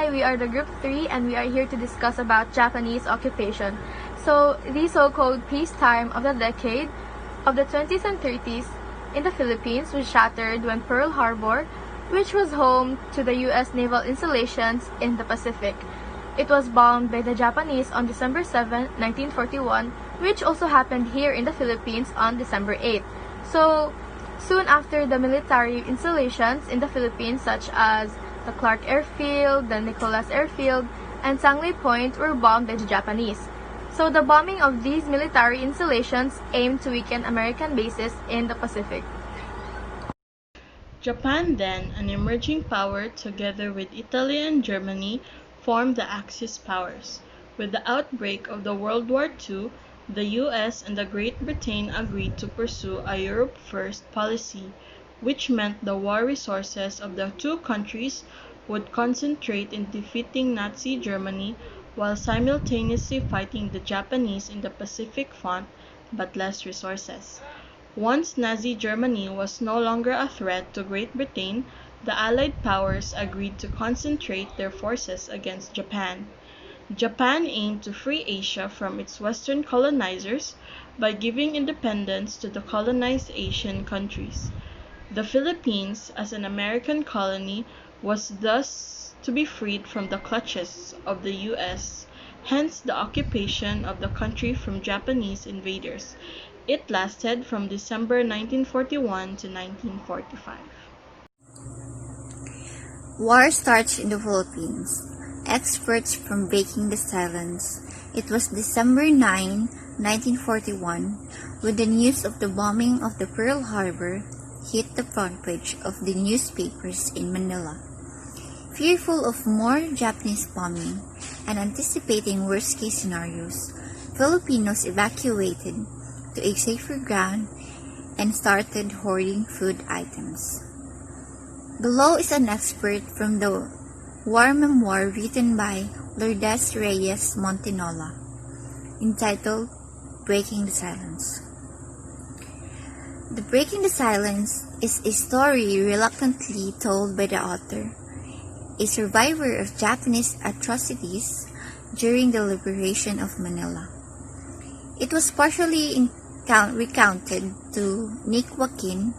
Hi, we are the Group 3 and we are here to discuss about Japanese occupation. So, the so-called peacetime of the decade of the 20s and 30s in the Philippines was shattered when Pearl Harbor, which was home to the U.S. naval installations in the Pacific. It was bombed by the Japanese on December 7, 1941, which also happened here in the Philippines on December 8. So, soon after, the military installations in the Philippines such as the Clark Airfield, the Nicolas Airfield, and Sangley Point were bombed by the Japanese. So the bombing of these military installations aimed to weaken American bases in the Pacific. Japan then, an emerging power together with Italy and Germany, formed the Axis powers. With the outbreak of the World War II, the US and the Great Britain agreed to pursue a Europe First policy, which meant the war resources of the two countries would concentrate in defeating Nazi Germany while simultaneously fighting the Japanese in the Pacific Front, but less resources. Once Nazi Germany was no longer a threat to Great Britain, the Allied powers agreed to concentrate their forces against Japan. Japan aimed to free Asia from its Western colonizers by giving independence to the colonized Asian countries. The Philippines, as an American colony, was thus to be freed from the clutches of the US, hence the occupation of the country from Japanese invaders. It lasted from December 1941 to 1945. War starts in the Philippines. Experts from breaking the silence. It was December 9, 1941, when the news of the bombing of the Pearl Harbor hit the front page of the newspapers in Manila. Fearful of more Japanese bombing and anticipating worst-case scenarios, Filipinos evacuated to a safer ground and started hoarding food items. Below is an excerpt from the war memoir written by Lourdes Reyes Montinola, entitled Breaking the Silence. The Breaking the Silence is a story reluctantly told by the author, a survivor of Japanese atrocities during the liberation of Manila. It was partially recounted to Nick Joaquin,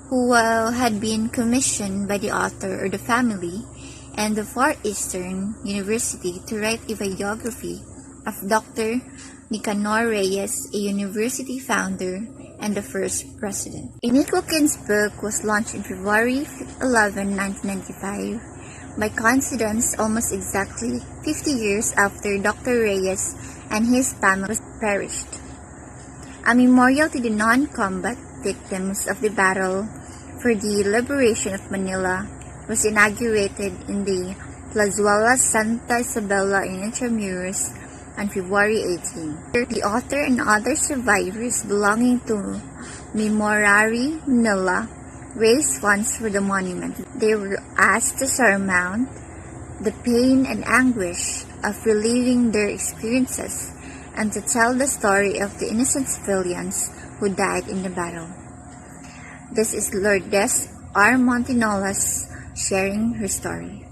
who had been commissioned by the author or the family and the Far Eastern University to write a biography of Dr. Nicanor Reyes, a university founder and the first president. Nick Joaquin's book was launched in February 11, 1995, by coincidence almost exactly 50 years after Dr. Reyes and his family perished. A memorial to the non-combat victims of the battle for the liberation of Manila was inaugurated in the Plazuela Santa Isabela in Intramuros on February 18. The author and other survivors belonging to Memorare Manila raised funds for the monument. They were asked to surmount the pain and anguish of reliving their experiences and to tell the story of the innocent civilians who died in the battle. This is Lourdes R. Montinola's sharing her story.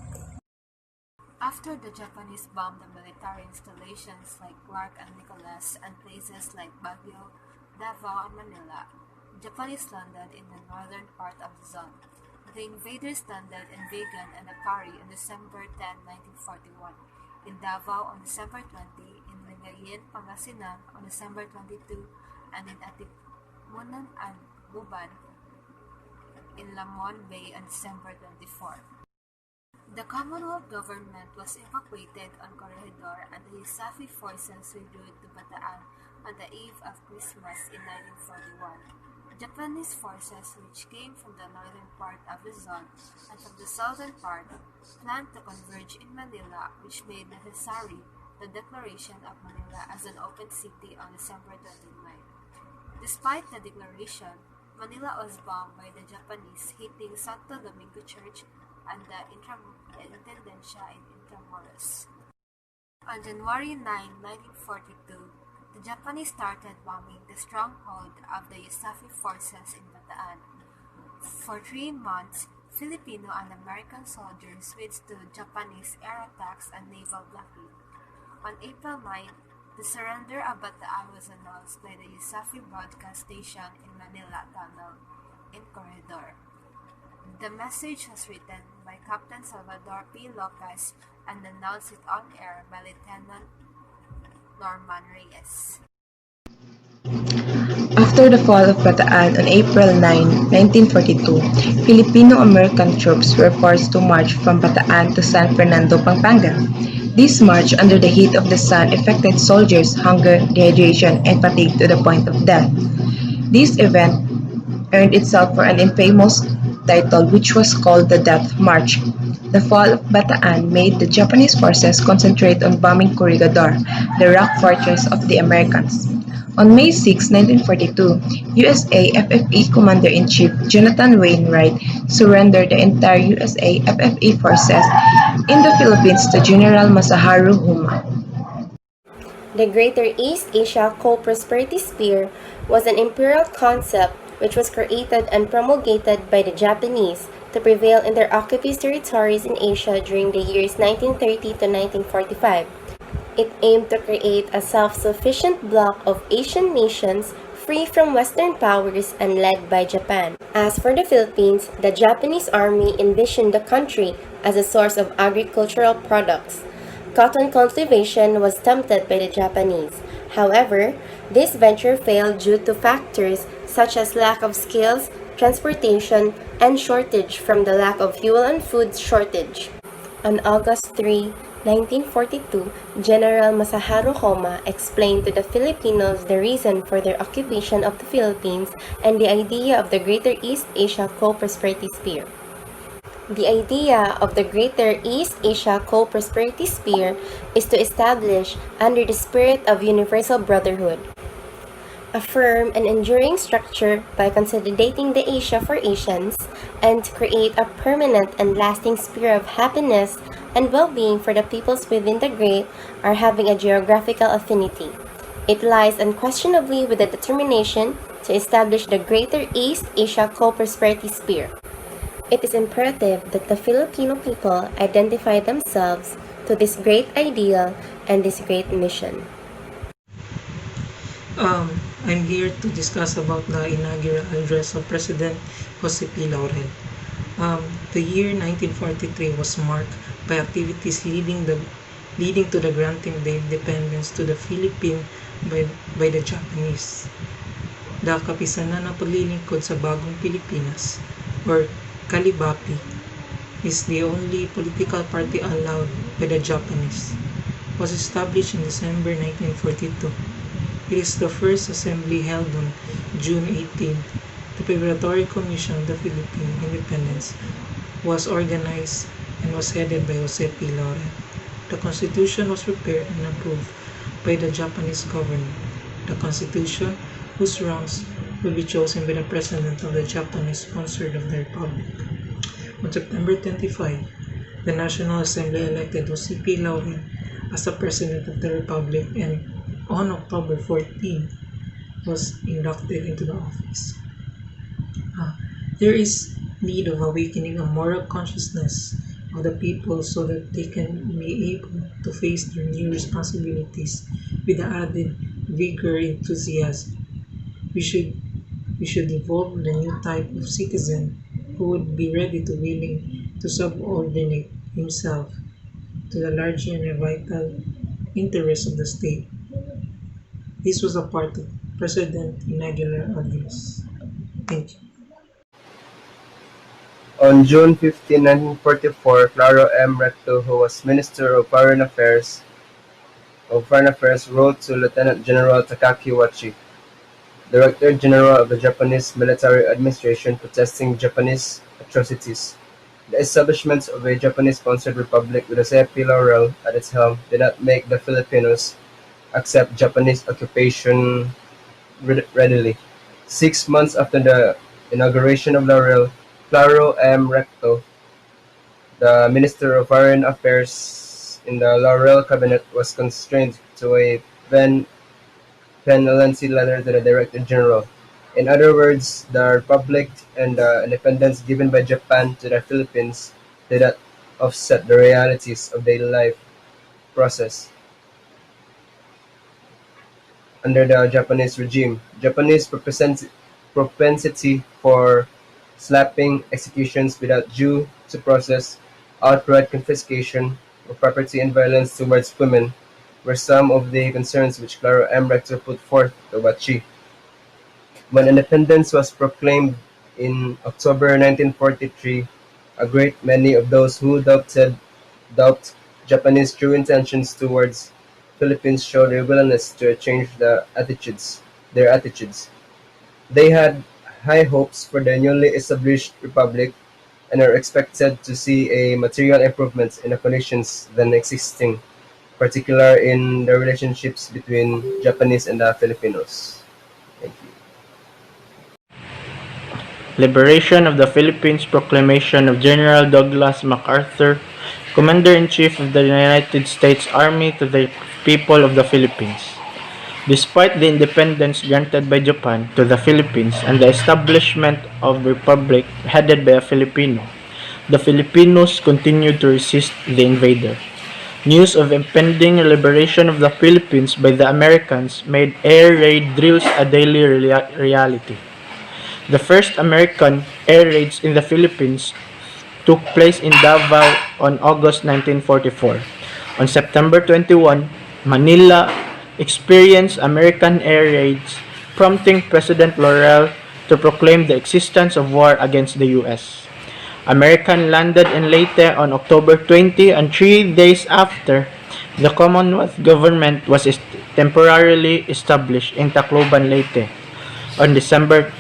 After the Japanese bombed the military installations like Clark and Nicolas and places like Baguio, Davao, and Manila, the Japanese landed in the northern part of the zone. The invaders landed in Vigan and Apari on December 10, 1941, in Davao on December 20, in Lingayen, Pangasinan on December 22, and in Atipunan and Buban in Lamon Bay on December 24. The Commonwealth government was evacuated on Corregidor and the Yusafi forces withdrew to Bataan on the eve of Christmas in 1941. Japanese forces, which came from the northern part of the zone and from the southern part, planned to converge in Manila, which made necessary the declaration of Manila as an open city on December 29. Despite the declaration, Manila was bombed by the Japanese, hitting Santo Domingo Church and the Intendencia in Intramuros. On January 9, 1942, the Japanese started bombing the stronghold of the Yusafi forces in Bataan. For 3 months, Filipino and American soldiers withstood Japanese air attacks and naval blockade. On April 9, the surrender of Bataan was announced by the Yusafi broadcast station in Manila Tunnel in Corridor. The message was written by Captain Salvador P. Lopez and announced it on air by Lieutenant Norman Reyes. After the fall of Bataan on April 9, 1942, Filipino-American troops were forced to march from Bataan to San Fernando, Pampanga. This march under the heat of the sun affected soldiers' hunger, dehydration, and fatigue to the point of death. This event earned itself for an infamous title which was called the Death March. The fall of Bataan made the Japanese forces concentrate on bombing Corregidor, the rock fortress of the Americans. On May 6, 1942, USA FFE Commander-in-Chief Jonathan Wainwright surrendered the entire USA FFE forces in the Philippines to General Masaharu Huma. The Greater East Asia Co-Prosperity Sphere was an imperial concept which was created and promulgated by the Japanese to prevail in their occupied territories in Asia during the years 1930 to 1945. It aimed to create a self-sufficient bloc of Asian nations free from Western powers and led by Japan. As for the Philippines, the Japanese army envisioned the country as a source of agricultural products. Cotton cultivation was attempted by the Japanese. However, this venture failed due to factors such as lack of skills, transportation, and shortage from the lack of fuel and food shortage. On August 3, 1942, General Masaharu Homa explained to the Filipinos the reason for their occupation of the Philippines and the idea of the Greater East Asia Co-Prosperity Sphere. The idea of the Greater East Asia Co-Prosperity Sphere is to establish, under the spirit of universal brotherhood, a firm and enduring structure by consolidating the Asia for Asians, and to create a permanent and lasting sphere of happiness and well-being for the peoples within the great are having a geographical affinity. It lies unquestionably with the determination to establish the Greater East Asia Co-Prosperity Sphere. It is imperative that the Filipino people identify themselves to this great ideal and this great mission. I'm here to discuss about the inaugural address of President Jose P. Laurel. The year 1943 was marked by activities leading to the granting of the independence to the Philippines by the Japanese. The Kapisanan ng Paglilingkod sa Bagong Pilipinas, or Kalibapi, is the only political party allowed by the Japanese. It was established in December 1942. It is the first assembly held on June 18. The Preparatory Commission of the Philippine Independence was organized and was headed by Jose P. Laurel. The Constitution was prepared and approved by the Japanese government. The Constitution, whose ranks will be chosen by the President of the Japanese sponsored of the Republic. On September 25, the National Assembly elected Jose P. Laurel as the President of the Republic, and on October 14, was inducted into the office. There is need of awakening a moral consciousness of the people so that they can be able to face their new responsibilities with the added vigor and enthusiasm. We should evolve the new type of citizen who would be ready to willing to subordinate himself to the larger and vital interests of the state. This was a part of President inaugural address. Thank you. On June 15, 1944, Claro M. Recto, who was Minister of Foreign Affairs, wrote to Lieutenant General Takaki Wachi, Director General of the Japanese Military Administration, protesting Japanese atrocities. The establishment of a Japanese-sponsored republic with Jose P. Laurel at its helm did not make the Filipinos accept Japanese occupation readily. 6 months after the inauguration of Laurel, Claro M. Recto, the Minister of Foreign Affairs in the Laurel cabinet, was constrained to a pen lengthy letter to the Director General. In other words, the republic and the independence given by Japan to the Philippines did not offset the realities of daily life process under the Japanese regime. Japanese propensity for slapping executions without due to process, outright confiscation of property and violence towards women were some of the concerns which Clara M. Rector put forth to Wachi. When independence was proclaimed in October 1943, a great many of those who doubt Japanese true intentions towards Philippines showed a willingness to change their attitudes. They had high hopes for the newly established republic and are expected to see a material improvement in the conditions then existing, particularly in the relationships between Japanese and the Filipinos. Thank you. Liberation of the Philippines Proclamation of General Douglas MacArthur, Commander-in-Chief of the United States Army to the people of the Philippines. Despite the independence granted by Japan to the Philippines and the establishment of a republic headed by a Filipino, the Filipinos continued to resist the invader. News of impending liberation of the Philippines by the Americans made air raid drills a daily reality. The first American air raids in the Philippines took place in Davao on August 1944. On September 21, Manila experienced American air raids, prompting President Laurel to proclaim the existence of war against the U.S. American landed in Leyte on October 20, and 3 days after, the Commonwealth government was temporarily established in Tacloban, Leyte. On December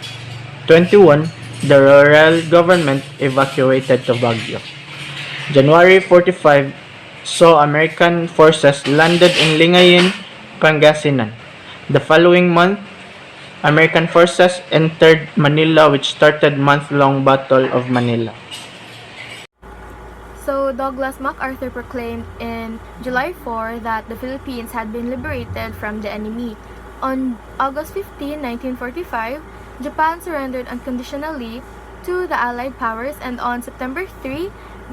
21, the Laurel government evacuated to Baguio. January 45 saw American forces landed in Lingayen, Pangasinan. The following month, American forces entered Manila, which started month-long Battle of Manila. So Douglas MacArthur proclaimed in July 4 that the Philippines had been liberated from the enemy. On August 15, 1945, Japan surrendered unconditionally to the Allied powers, and on September 3,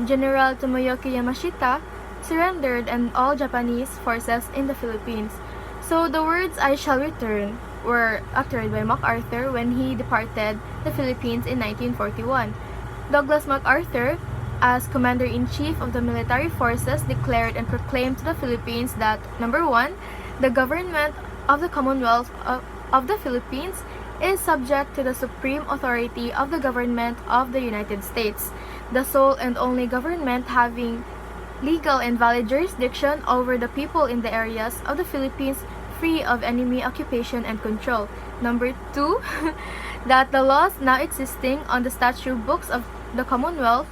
General Tomoyoki Yamashita surrendered and all Japanese forces in the Philippines. So the words "I shall return" were uttered by MacArthur when he departed the Philippines in 1941. Douglas MacArthur, as Commander-in-Chief of the military forces, declared and proclaimed to the Philippines that, number 1, the government of the Commonwealth of the Philippines is subject to the supreme authority of the government of the United States, the sole and only government having legal and valid jurisdiction over the people in the areas of the Philippines free of enemy occupation and control. Number 2, that the laws now existing on the statute books of the Commonwealth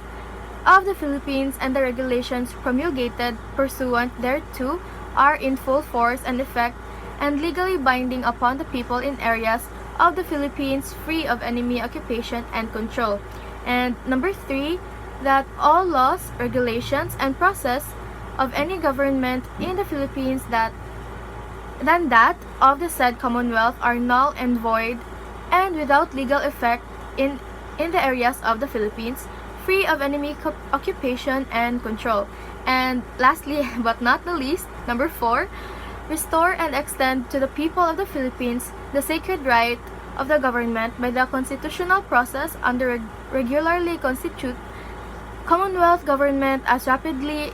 of the Philippines and the regulations promulgated pursuant thereto are in full force and effect and legally binding upon the people in areas of the Philippines free of enemy occupation and control. And number 3, that all laws, regulations, and process of any government in the Philippines than that of the said Commonwealth are null and void and without legal effect in the areas of the Philippines free of enemy occupation and control. And lastly, but not the least, number 4, restore and extend to the people of the Philippines the sacred right of the government by the constitutional process under regularly constitute Commonwealth government as rapidly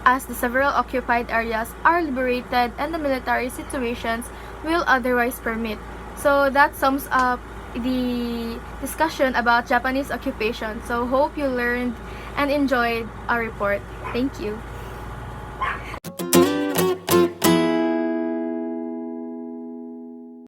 as the several occupied areas are liberated and the military situations will otherwise permit. So that sums up the discussion about Japanese occupation. So hope you learned and enjoyed our report. Thank you.